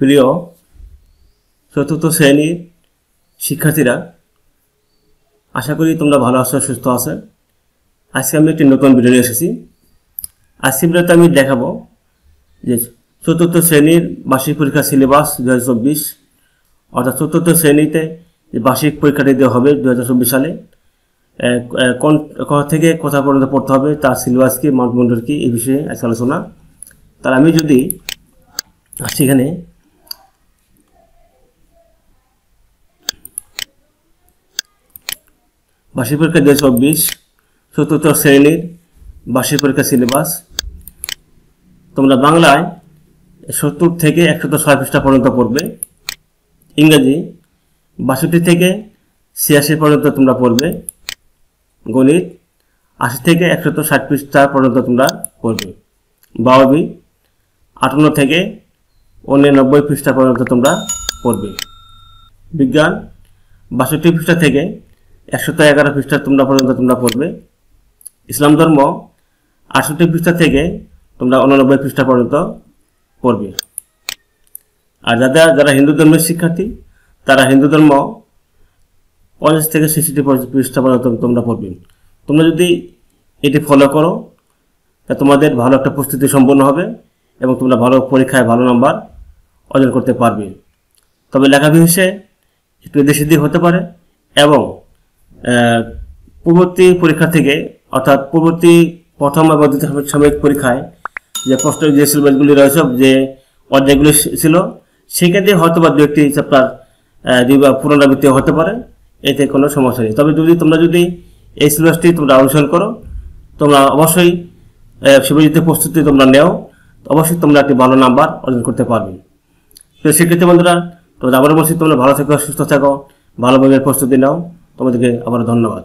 প্রিয় চতুর্থ শ্রেণীর শিক্ষার্থীরা, আশা করি তোমরা ভালো আছো, সুস্থ আছো। আজকে আমি একটি নতুন ভিডিও নিয়ে এসেছি। আজকে ভিডিওতে আমি দেখাবো যে চতুর্থ শ্রেণীর বার্ষিক পরীক্ষা সিলেবাস 2024, অর্থাৎ চতুর্থ শ্রেণীতে যে বার্ষিক পরীক্ষাটি দেওয়া হবে 2024 সালে, কোন থেকে কোথা পর্যন্ত পড়তে হবে, তার সিলেবাস কি, মানদণ্ড কি, এই বিষয়ে আজকে আলোচনা। তার আমি যদি সেখানে বার্ষিক পরীক্ষা 2024 চতুর্থ শ্রেণীর বার্ষিক পরীক্ষা সিলেবাস, তোমরা বাংলায় 70 থেকে 106 পৃষ্ঠা পর্যন্ত পড়বে, ইংরেজি 62 থেকে 86 পর্যন্ত তোমরা পড়বে, গণিত 80 থেকে 160 পৃষ্ঠা পর্যন্ত তোমরা পড়বে, বায়বি 58 থেকে 89 পৃষ্ঠা পর্যন্ত তোমরা পড়বে, বিজ্ঞান 62 পৃষ্ঠা থেকে 111 পৃষ্ঠা পর্যন্ত তোমরা পড়বে, ইসলাম ধর্ম 68 পৃষ্ঠা থেকে তোমরা 89 পৃষ্ঠা পর্যন্ত পড়বে। আর যারা হিন্দু ধর্মের শিক্ষার্থী, তারা হিন্দু ধর্ম 50 থেকে 66 পৃষ্ঠা পর্যন্ত তোমরা পড়বে। তোমরা যদি এটি ফলো করো, তা তোমাদের ভালো একটা প্রস্তুতি সম্পন্ন হবে এবং তোমরা ভালো পরীক্ষায় ভালো নাম্বার অর্জন করতে পারবে। তবে লেখাবিশেষে একটু দেশি দিক হতে পারে এবং পূর্ববর্তী পরীক্ষা থেকে, অর্থাৎ পূর্ববর্তী প্রথম এবং দ্বিতীয় সাময়িক পরীক্ষায় যে প্রশ্ন, যে সিলেবাসগুলি রয়েছে, যে অধ্যায়গুলি ছিল, সেক্ষেত্রে হয়তো বা দু একটি চ্যাপ্টার পুনরাবৃত্তি হতে পারে, এতে কোনো সমস্যা নেই। তবে তোমরা যদি এই সিলেবাসটি তোমরা অনুসরণ করো, তোমরা অবশ্যই শিবজিতে প্রস্তুতি তোমরা নেও, অবশ্যই তোমরা একটি ভালো নাম্বার অর্জন করতে পারবে। তো সেক্ষেত্রে বন্ধুরা, তোমরা আবারও বলছি, তোমরা ভালো থেকো, সুস্থ থাকো, ভালোভাবে প্রস্তুতি নাও। তোমাদেরকে আবার ধন্যবাদ।